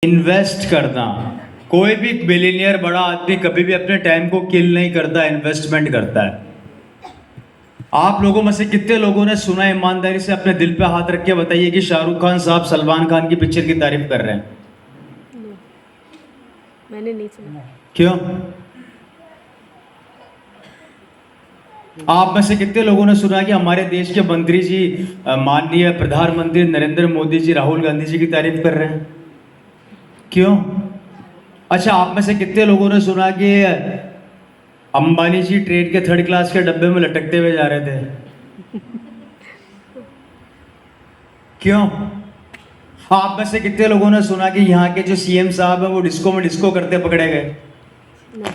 Invest करना। कोई भी बिलियनियर बड़ा आदमी कभी भी अपने टाइम को किल नहीं करता, इन्वेस्टमेंट करता है। आप लोगों में से कितने लोगों ने सुना, ईमानदारी से अपने दिल पे हाथ रख के बताइए कि शाहरुख खान साहब सलमान खान की पिक्चर की तारीफ कर रहे हैं? नो, मैंने नहीं सुना। क्यों? आप में से कितने लोगों ने सुना कि हमारे देश के मंत्री जी, माननीय प्रधानमंत्री नरेंद्र मोदी जी राहुल गांधी जी की तारीफ कर रहे हैं? क्यों? अच्छा, आप में से कितने लोगों ने सुना कि अंबानी जी ट्रेन के थर्ड क्लास के डब्बे में लटकते हुए जा रहे थे? क्यों? आप में से कितने लोगों ने सुना कि यहाँ के जो सीएम साहब है वो डिस्को में डिस्को करते पकड़े गए? नो,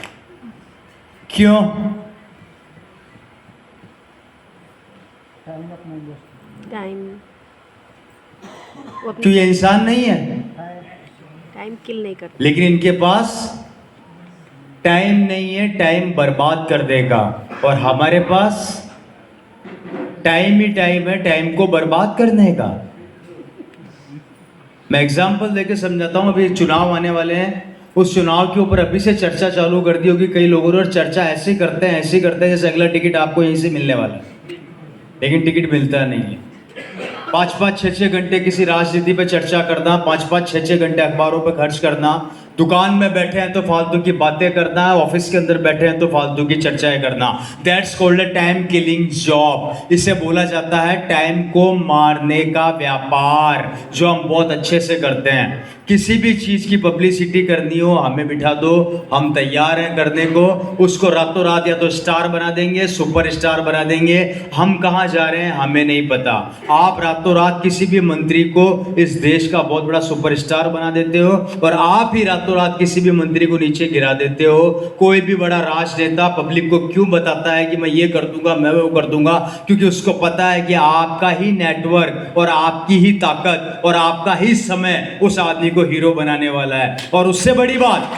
क्यों? टाइम वो क्यों? अपनी ये इंसान नहीं है, टाइम किल नहीं करते। लेकिन इनके पास टाइम नहीं है, टाइम बर्बाद कर देगा। और हमारे पास टाइम ही टाइम है, टाइम को बर्बाद करने का। मैं एग्जांपल देके समझाता हूं। अभी चुनाव आने वाले हैं, उस चुनाव के ऊपर अभी से चर्चा चालू कर दी होगी कई लोगों ने, और चर्चा ऐसे करते हैं जैसे अगला टिकट आपको यहीं से मिलने वाला है, लेकिन टिकट मिलता नहीं है। 5-5, 6-6 घंटे किसी राजनीति पे चर्चा करना, 5-5, 6-6 घंटे अखबारों पे खर्च करना, दुकान में बैठे हैं तो फालतू की बातें करना, ऑफिस के अंदर बैठे हैं तो फालतू की चर्चाएं करना। That's called a time killing job. इसे बोला जाता है टाइम को मारने का व्यापार, जो हम बहुत अच्छे से करते हैं। किसी भी चीज की पब्लिसिटी करनी हो, हमें बिठा दो, हम तैयार हैं करने को। उसको रातों रात या तो स्टार बना देंगे, सुपर स्टार बना देंगे। हम कहाँ जा रहे हैं हमें नहीं पता। आप रातों रात किसी भी मंत्री को इस देश का बहुत बड़ा सुपरस्टार बना देते हो, और आप ही रातों रात किसी भी मंत्री को नीचे गिरा देते हो। कोई भी बड़ा राजनेता पब्लिक को क्यों बताता है कि मैं ये कर दूंगा, मैं वो कर दूंगा? क्योंकि उसको पता है कि आपका ही नेटवर्क और आपकी ही ताकत और आपका ही समय उस आदमी को हीरो बनाने वाला है। और उससे बड़ी बात,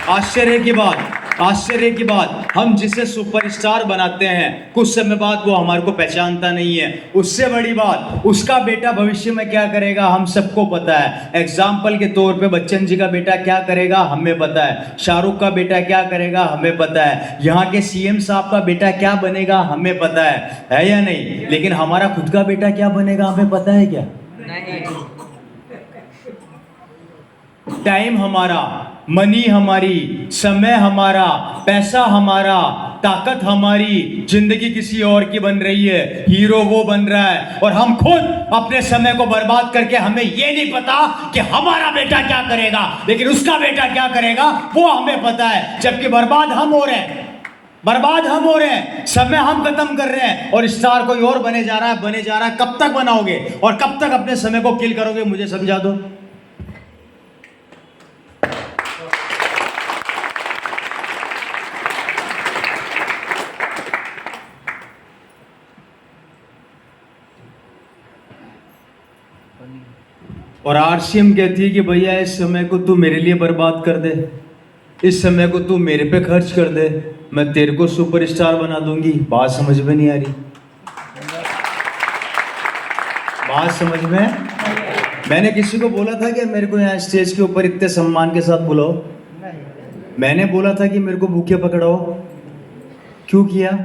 आश्चर्य की बात, हम जिसे सुपरस्टार बनाते हैं कुछ समय बाद वो हमारे को पहचानता नहीं है। उससे बड़ी बात, उसका बेटा भविष्य में क्या करेगा हम सबको पता है। एग्जाम्पल के तौर पे बच्चन जी का बेटा क्या करेगा हमें पता है, शाहरुख का बेटा क्या करेगा हमें पता है, यहाँ के सीएम साहब का बेटा क्या बनेगा हमें पता है या नहीं? लेकिन हमारा खुद का बेटा क्या बनेगा हमें पता है क्या? टाइम हमारा, मनी हमारी, समय हमारा, पैसा हमारा, ताकत हमारी, जिंदगी किसी और की बन रही है, हीरो वो बन रहा है, और हम खुद अपने समय को बर्बाद करके हमें ये नहीं पता कि हमारा बेटा क्या करेगा, लेकिन उसका बेटा क्या करेगा वो हमें पता है। जबकि बर्बाद हम हो रहे हैं, समय हम खत्म कर रहे हैं, और स्टार कोई और बने जा रहा है। कब तक बनाओगे और कब तक अपने समय को किल करोगे, मुझे समझा दो। और आरसीएम कहती है कि भैया इस समय को तू मेरे लिए बर्बाद कर दे, इस समय को तू मेरे पे खर्च कर दे, मैं तेरे को सुपरस्टार बना दूंगी। बात समझ में नहीं आ रही? बात समझ में? मैंने किसी को बोला था कि मेरे को यहाँ स्टेज के ऊपर इतने सम्मान के साथ बुलाओ, मैंने बोला था कि मेरे को भूखे पकड़ाओ। क्यों किया?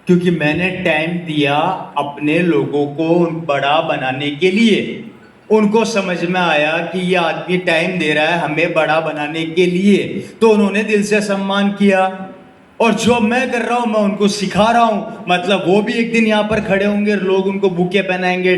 क्योंकि मैंने टाइम दिया अपने लोगों को बड़ा बनाने के लिए। उनको समझ में आया कि ये आदमी टाइम दे रहा है हमें बड़ा बनाने के लिए, तो उन्होंने दिल से सम्मान किया। और जो मैं कर रहा हूं मैं उनको सिखा रहा हूं। मतलब वो भी एक दिन यहाँ पर खड़े होंगे, लोग उनको बुके पहनाएंगे,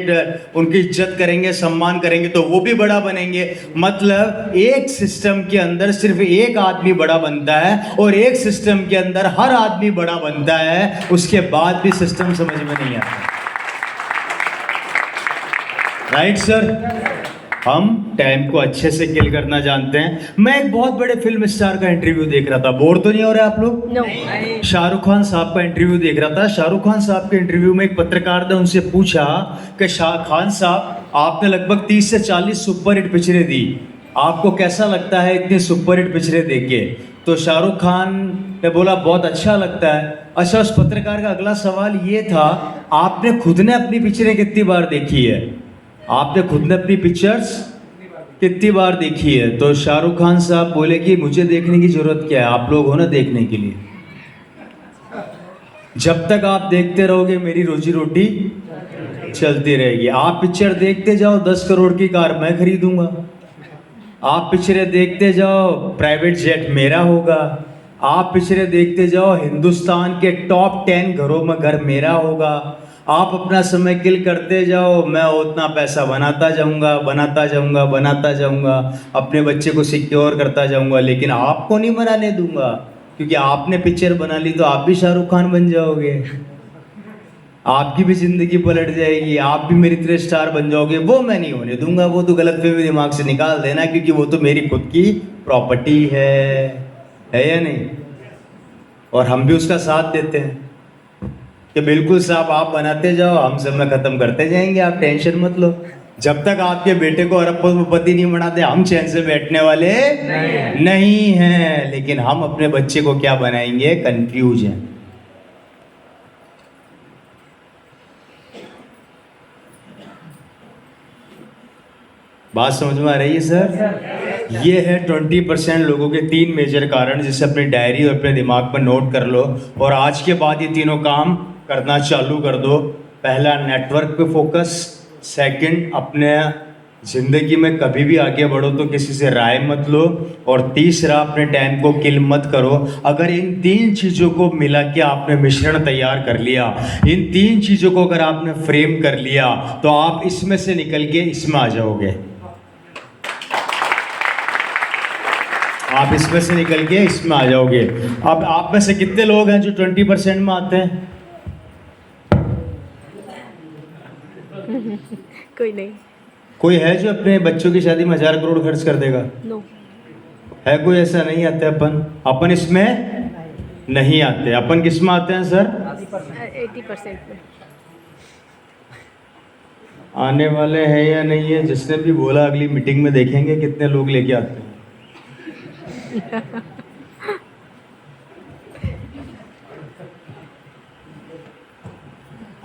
उनकी इज्जत करेंगे, सम्मान करेंगे, तो वो भी बड़ा बनेंगे। मतलब एक सिस्टम के अंदर सिर्फ एक आदमी बड़ा बनता है, और एक सिस्टम के अंदर हर आदमी बड़ा बनता है, उसके बाद भी सिस्टम समझ में नहीं आता। Right sir? हम टाइम को अच्छे से किल करना जानते हैं। मैं एक बहुत बड़े फिल्म स्टार का इंटरव्यू देख रहा था, बोर तो नहीं हो रहे आप लोग? नो, शाहरुख खान साहब का इंटरव्यू देख रहा था। शाहरुख खान साहब के इंटरव्यू में एक पत्रकार ने उनसे पूछा कि शाहरुख खान साहब, आपने लगभग 30 से 40 सुपर हिट पिक्चरें दी, आपको कैसा लगता है इतनी सुपर हिट पिक्चरें देख के? तो शाहरुख खान ने बोला बहुत अच्छा लगता है। अच्छा, उस पत्रकार का अगला सवाल ये था, आपने खुद ने अपनी पिक्चरें कितनी बार देखी है? आपने खुद ने अपनी पिक्चर्स कितनी बार देखी है? तो शाहरुख खान साहब बोले कि मुझे देखने की जरूरत क्या है, आप लोग हो ना देखने के लिए। जब तक आप देखते रहोगे मेरी रोजी रोटी चलती रहेगी। आप पिक्चर देखते जाओ, 10 करोड़ की कार मैं खरीदूंगा। आप पिक्चरें देखते जाओ, प्राइवेट जेट मेरा होगा। आप पिक्चरें देखते जाओ, हिंदुस्तान के टॉप 10 घरों में घर मेरा होगा। आप अपना समय किल करते जाओ, मैं उतना पैसा बनाता जाऊंगा, बनाता जाऊंगा, बनाता जाऊंगा, अपने बच्चे को सिक्योर करता जाऊंगा, लेकिन आपको नहीं बनाने दूंगा। क्योंकि आपने पिक्चर बना ली तो आप भी शाहरुख खान बन जाओगे, आपकी भी जिंदगी पलट जाएगी, आप भी मेरी तरह स्टार बन जाओगे। वो मैं नहीं होने दूंगा। वो तो गलतफहमी दिमाग से निकाल देना, क्योंकि वो तो मेरी खुद की प्रॉपर्टी है या नहीं? और हम भी उसका साथ देते हैं कि बिल्कुल साहब आप बनाते जाओ, हम सब में खत्म करते जाएंगे, आप टेंशन मत लो। जब तक आपके बेटे को अरबपति नहीं बनाते हम चैन से बैठने वाले नहीं हैं। लेकिन हम अपने बच्चे को क्या बनाएंगे? कंफ्यूज हैं। बात समझ में आ रही है सर? ये है 20% लोगों के 3 मेजर कारण, जिसे अपनी डायरी और अपने दिमाग पर नोट कर लो और आज के बाद ये तीनों काम करना चालू कर दो। पहला, नेटवर्क पे फोकस। सेकंड, अपने ज़िंदगी में कभी भी आगे बढ़ो तो किसी से राय मत लो। और तीसरा, अपने टाइम को किल मत करो। अगर इन 3 चीज़ों को मिला के आपने मिश्रण तैयार कर लिया, इन 3 चीज़ों को अगर आपने फ्रेम कर लिया, तो आप इसमें से निकल के इसमें आ जाओगे। आप इसमें से निकल के इसमें आ जाओगे। अब आप में से कितने लोग हैं जो 20% में आते हैं? कोई नहीं। कोई है जो अपने बच्चों की शादी में 1000 करोड़ खर्च कर देगा? नो। है कोई? ऐसा नहीं आते। अपन इसमें नहीं आते। अपन किस में आते हैं सर? 80% में आने वाले हैं या नहीं है? जिसने भी बोला अगली मीटिंग में देखेंगे कितने लोग लेके आते हैं।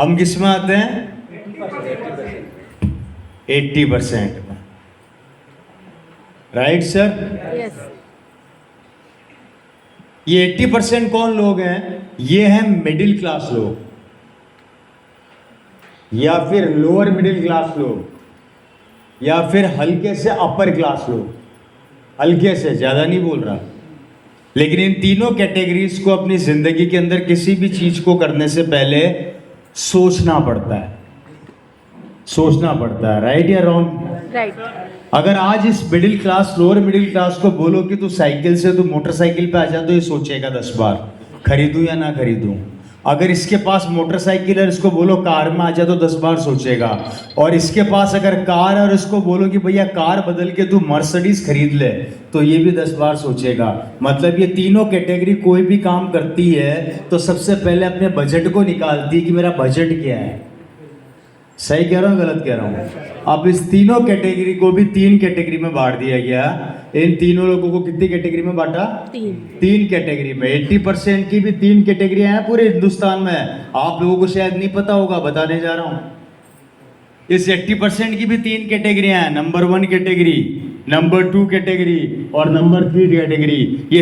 हम किस में आते हैं? 80% में। Right sir? यस। ये 80% कौन लोग हैं? ये हैं मिडिल क्लास लोग, या फिर लोअर मिडिल क्लास लोग, या फिर हल्के से अपर क्लास लोग। हल्के से, ज़्यादा नहीं बोल रहा। लेकिन इन तीनों कैटेगरीज को अपनी ज़िंदगी के अंदर किसी भी चीज़ को करने से पहले सोचना पड़ता है। सोचना पड़ता है। राइट या रॉन्ग? राइट। अगर आज इस middle class, lower middle class को बोलो कि तू साइकिल से तू मोटरसाइकिल पे आ जा, तो ये सोचेगा 10 बार खरीदूं या ना खरीदूं। अगर इसके पास मोटरसाइकिल है, इसको बोलो कार में आ जा, तो 10 बार सोचेगा। और इसके पास अगर कार है और इसको बोलो कि भैया कार बदल के तू मर्सिडीज खरीद ले, तो ये भी 10 बार सोचेगा। मतलब ये तीनों कैटेगरी कोई भी काम करती है तो सबसे पहले अपने बजट को निकालती है कि मेरा बजट क्या है। सही कह रहा हूँ गलत कह रहा हूँ? अब इस तीनों कैटेगरी को भी 3 कैटेगरी में बांट दिया गया। इन तीनों लोगों को कितनी कैटेगरी में बांटा? 3 कैटेगरी में। 80% की भी 3 कैटेगरियां हैं पूरे हिंदुस्तान में। आप लोगों को शायद नहीं पता होगा, बताने जा रहा हूं। इस 80% की भी 3 कैटेगरियां हैं। नंबर 1 कैटेगरी, नंबर 2 कैटेगरी और नंबर 3 कैटेगरी। ये